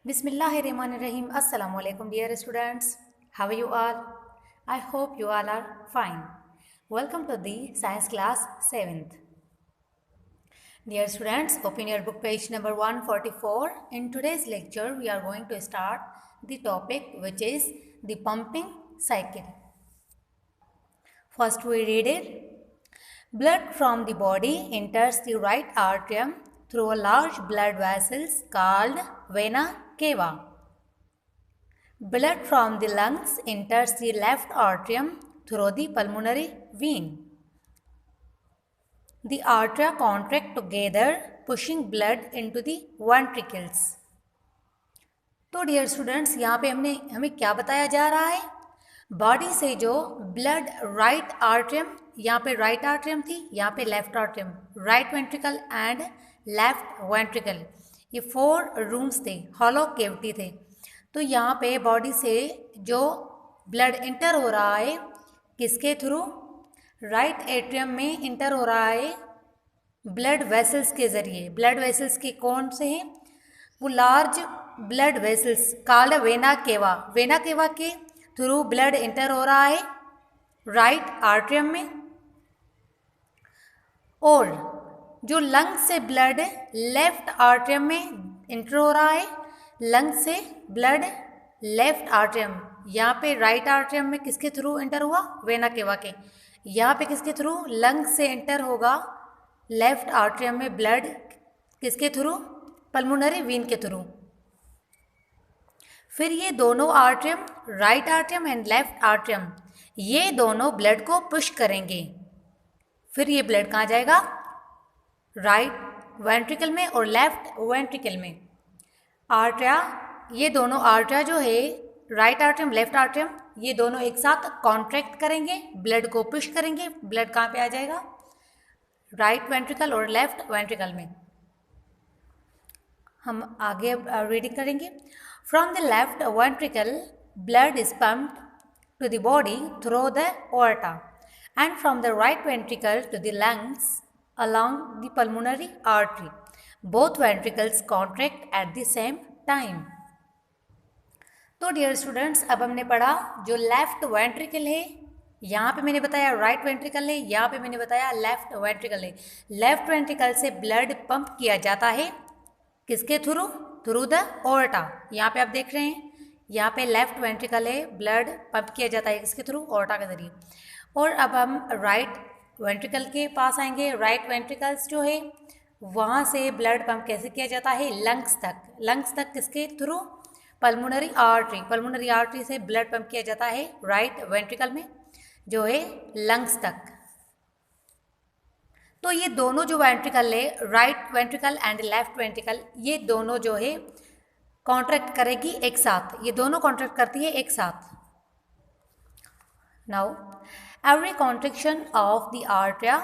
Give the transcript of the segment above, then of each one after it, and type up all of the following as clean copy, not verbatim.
Bismillahirrahmanirrahim. Assalamu alaikum, dear students. How are you all? I hope you all are fine. Welcome to the science class 7th. Dear students, open your book page number 144. In today's lecture, we are going to start the topic which is the pumping cycle. First, we read it. Blood from the body enters the right atrium through a large blood vessels called vena cava. Blood from the lungs enters the left atrium through the pulmonary vein. The arteria contract together, pushing blood into the ventricles. तो dear students, यहाँ पे हमें क्या बताया जा रहा है? Body से जो ब्लड राइट आर्ट्रियम, यहाँ पे राइट आर्ट्रियम थी, यहाँ पे left atrium, right ventricle and left ventricle, ये 4 रूम्स थे, हॉलो कैविटी थे. तो यहाँ पे बॉडी से जो ब्लड इंटर हो रहा है किसके थ्रू? राइट एट्रियम में इंटर हो रहा है ब्लड वेसल्स के ज़रिए. ब्लड वेसल्स के कौन से हैं? वो large blood vessels called vena cava. Vena cava के थ्रू ब्लड इंटर हो रहा है राइट आर्ट्रियम में. और जो लंग से ब्लड लेफ्ट आर्ट्रियम में इंटर हो रहा है, लंग से ब्लड लेफ्ट आर्ट्रियम, यहाँ पे राइट आर्ट्रियम में किसके थ्रू इंटर हुआ? वेना केवा के. यहाँ पे किसके थ्रू? लंग से इंटर होगा लेफ्ट आर्ट्रियम में ब्लड, किसके थ्रू? पल्मोनरी वेन के थ्रू. फिर ये दोनों atrium, right atrium and left atrium, ये दोनों ब्लड को पुश करेंगे. फिर ये ब्लड कहाँ जाएगा? राइट वेंट्रिकल में और लेफ्ट वेंट्रिकल में. आर्ट्रिया, ये दोनों आर्ट्रिया जो है राइट आर्ट्रियम लेफ्ट आर्ट्रियम, ये दोनों एक साथ कॉन्ट्रैक्ट करेंगे, ब्लड को पुश करेंगे. ब्लड कहाँ पे आ जाएगा? राइट वेंट्रिकल और लेफ्ट वेंट्रिकल में. हम आगे रीडिंग करेंगे. From the left ventricle blood is pumped to the body through the aorta, and from the right ventricle to the lungs along the pulmonary artery. Both ventricles contract at the same time. तो dear students, अब हमने पढ़ा जो left ventricle है, यहाँ पे मैंने बताया राइट वेंट्रिकल है, यहाँ पे मैंने बताया लेफ्ट वेंट्रिकल है. लेफ्ट वेंट्रिकल से ब्लड पंप किया जाता है किसके थ्रू? Through the aorta. यहाँ पे आप देख रहे हैं, यहाँ पे लेफ्ट वेंट्रिकल है, ब्लड पंप किया जाता है किसके थ्रू? aorta के जरिए. और अब हम राइट वेंट्रिकल के पास आएंगे. राइट वेंट्रिकल्स जो है वहाँ से ब्लड पंप कैसे किया जाता है? लंग्स तक. लंग्स तक किसके through? Pulmonary artery. Pulmonary artery से ब्लड पंप किया जाता है राइट वेंट्रिकल में जो है लंग्स तक. तो ये दोनों जो वेंट्रिकल है, right ventricle and left ventricle, ये दोनों जो है कॉन्ट्रैक्ट करेगी एक साथ. ये दोनों कॉन्ट्रैक्ट करती है एक साथ. Now, every contraction of the arteria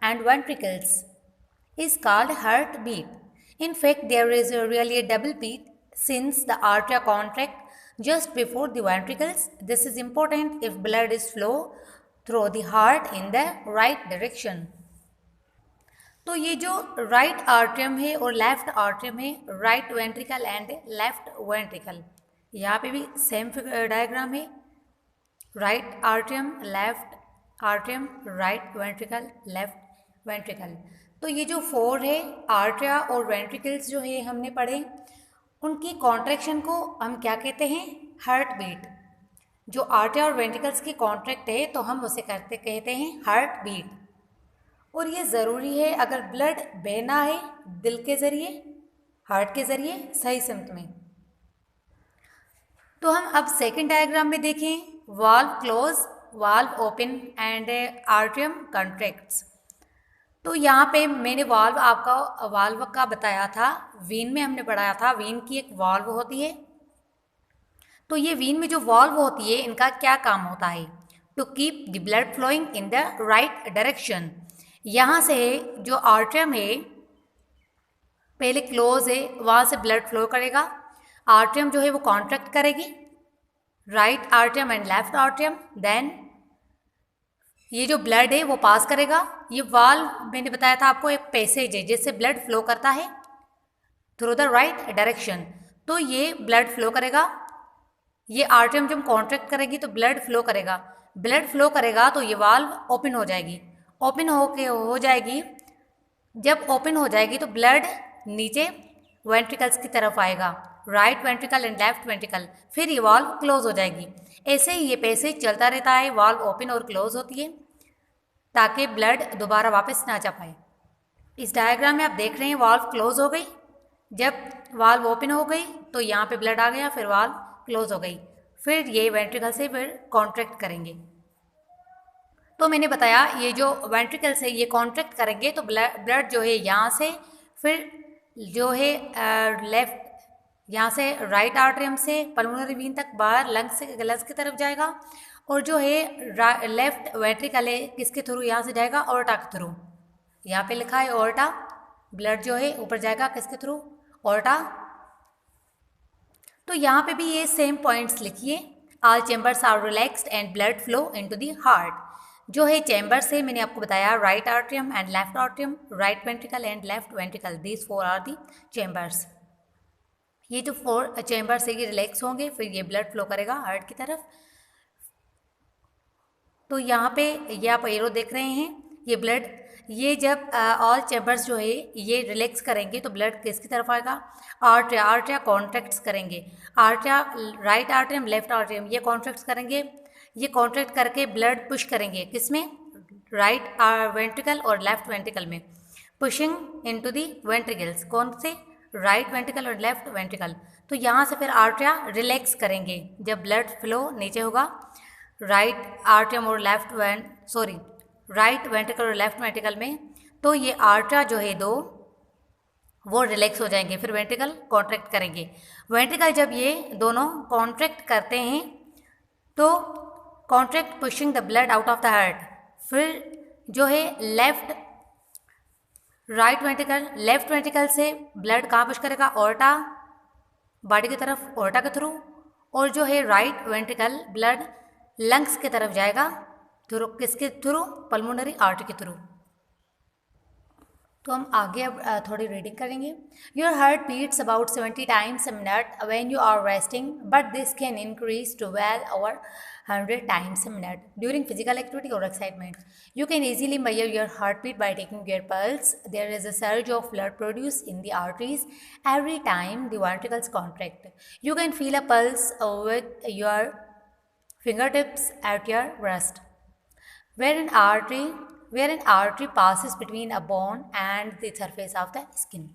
and ventricles is called heartbeat. In fact, there is really a double beat since the arteria contract just before the ventricles. This is important if blood is flow through the heart in the right direction. तो ये जो right atrium है और left atrium है, right ventricle and left ventricle, यहाँ पे भी same diagram है. Right atrium, left atrium, right ventricle, left ventricle. तो ये जो 4 है आर्ट्रिया और वेंट्रिकल्स जो है हमने पढ़े, उनकी कॉन्ट्रैक्शन को हम क्या कहते हैं? Heart beat. जो आर्ट्रिया और वेंट्रिकल्स की कॉन्ट्रैक्ट है तो हम उसे कहते हैं हार्ट बीट. और ये ज़रूरी है अगर ब्लड बहना है दिल के ज़रिए, हार्ट के ज़रिए सही सिमत में. तो हम अब सेकंड डायग्राम में देखें. Valve close, valve open and atrium contracts. तो यहाँ पे मैंने वाल्व का बताया था, वीन में हमने पढ़ाया था. वीन की एक वाल्व होती है. तो ये वीन में जो वाल्व होती है इनका क्या काम होता है? To keep the blood flowing in the right direction. यहाँ से जो आर्ट्रियम है पहले क्लोज है, वहाँ से ब्लड फ्लो करेगा. आर्ट्रियम जो है वो कॉन्ट्रैक्ट करेगी, right atrium and left atrium. Then ये जो ब्लड है वो पास करेगा. ये वाल्व मैंने बताया था आपको एक पैसेज है जिससे ब्लड फ्लो करता है थ्रू द राइट डायरेक्शन. तो ये ब्लड फ्लो करेगा, ये आर्टरियम जब कॉन्ट्रैक्ट करेगी तो ब्लड फ्लो करेगा, ब्लड फ्लो करेगा तो ये वाल्व ओपन हो जाएगी, ओपन हो जाएगी। जब ओपन हो जाएगी तो ब्लड नीचे वेंट्रिकल्स की तरफ आएगा, right ventricle and left ventricle, फिर ये वाल्व क्लोज हो जाएगी। ऐसे ही ये पैसेज चलता रहता है, वाल्व ओपन और क्लोज होती है ताकि ब्लड दोबारा वापस ना जा पाए। इस डायग्राम में आप देख रहे हैं वाल्व क्लोज हो गई, जब वाल्व ओपन हो गई तो यहाँ पे ब्लड आ गया, फिर वाल्व क्लोज हो गई, फिर ये वेंट्रिकल से फिर कॉन्ट्रैक्ट करेंगे। तो मैंने बताया ये जो वेंट्रिकल्स है ये कॉन्ट्रैक्ट करेंगे तो ब्लड जो है यहाँ से फिर जो है लेफ्ट यहाँ से राइट आर्टरियम से पल्मोनरी वीन तक बाहर लंग्स की तरफ जाएगा, और जो है लेफ्ट वेंट्रिकल है किसके थ्रू यहाँ से जाएगा, ऑर्टा के थ्रू। यहाँ पे लिखा है ऑर्टा, ब्लड जो है ऊपर जाएगा किसके थ्रू, ऑर्टा। तो यहाँ पे भी ये सेम पॉइंट्स लिखिए, all chambers are relaxed and blood flow into the heart. जो है चैम्बर्स है मैंने आपको बताया, right atrium and left atrium, right ventricle and left ventricle, these 4 are the chambers. ये जो 4 चैम्बर्स है ये रिलैक्स होंगे, फिर ये ब्लड फ्लो करेगा हार्ट की तरफ। तो यहाँ पे ये आप एरो देख रहे हैं, ये ब्लड, ये जब ऑल चैम्बर्स जो है ये रिलैक्स करेंगे तो ब्लड किसकी तरफ आएगा, आर्टरिया, आर्टरिया कॉन्ट्रैक्ट्स करेंगे, आर्टरिया राइट आर्टरियम लेफ्ट आर्टरियम ये कॉन्ट्रैक्ट्स करेंगे, ये कॉन्ट्रैक्ट करके ब्लड पुश करेंगे किसमें, राइट वेंट्रिकल और लेफ्ट वेंट्रिकल में, पुशिंग इनटू दी वेंट्रिकल्स, कौन से, राइट वेंट्रिकल और लेफ्ट वेंट्रिकल। तो यहाँ से फिर आर्टरिया रिलैक्स करेंगे जब ब्लड फ्लो नीचे होगा, राइट आर्टरियम और राइट वेंट्रिकल और लेफ्ट वेंट्रिकल में, तो ये आर्टरिया जो है दो वो रिलैक्स हो जाएंगे, फिर वेंट्रिकल कॉन्ट्रैक्ट करेंगे। वेंट्रिकल जब ये दोनों कॉन्ट्रैक्ट करते हैं तो contract pushing the blood out of the heart, फिर जो है लेफ्ट वेंट्रिकल से ब्लड कहाँ पुश करेगा, ऑर्टा, बॉडी की तरफ ऑर्टा के थ्रू, और जो है राइट वेंट्रिकल ब्लड लंग्स की तरफ जाएगा थ्रू किसके थ्रू, पल्मोनरी आर्टरी के थ्रू। तो हम आगे अब थोड़ी रीडिंग करेंगे। Your heart beats about 70 times a minute when you are resting, but this can increase to well over 100 times a minute during physical activity or excitement. You can easily measure your heartbeat by taking your pulse. There is a surge of blood produced in the arteries every time the ventricles contract. You can feel a pulse with your fingertips at your wrist. Where an artery passes between a bone and the surface of the skin.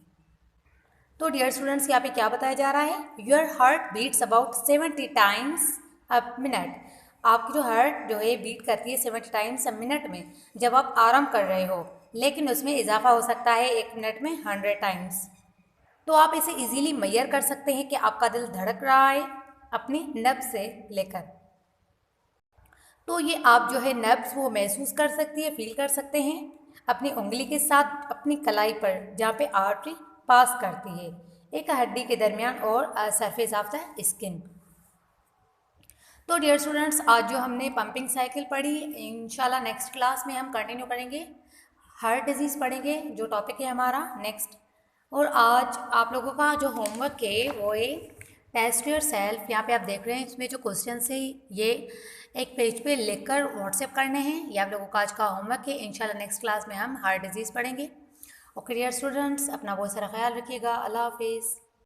तो dear students यहाँ पे क्या बताया जा रहा है, your heart beats about 70 times a minute। आपकी जो हार्ट जो है बीट करती है 70 times a minute में जब आप आराम कर रहे हो, लेकिन उसमें इजाफा हो सकता है 1 मिनट में 100 times। तो आप इसे इजीली मेजर कर सकते हैं कि आपका दिल धड़क रहा है अपनी नब्ज से लेकर। तो ये आप जो है नब्ज वो महसूस कर सकती है, फील कर सकते हैं अपनी उंगली के साथ अपनी कलाई पर जहाँ पे आर्टरी पास करती है एक हड्डी के दरमियान और सरफेस ऑफ द स्किन। तो डियर स्टूडेंट्स आज जो हमने पंपिंग साइकिल पढ़ी, इंशाल्लाह नेक्स्ट क्लास में हम कंटिन्यू करेंगे, हार्ट डिजीज़ पढ़ेंगे जो टॉपिक है हमारा नेक्स्ट। और आज आप लोगों का जो होमवर्क है वो है टेस्ट योर सेल्फ। यहाँ पे आप देख रहे हैं इसमें जो क्वेश्चन है ये एक पेज पे लिखकर व्हाट्सएप करने हैं, ये आप लोगों का आज का होमवर्क है। इंशाल्लाह नेक्स्ट क्लास में हम हार्ट डिजीज़ पढ़ेंगे। ओके डियर स्टूडेंट्स, अपना बहुत सारा ख्याल रखिएगा। अल्लाह हाफिज़।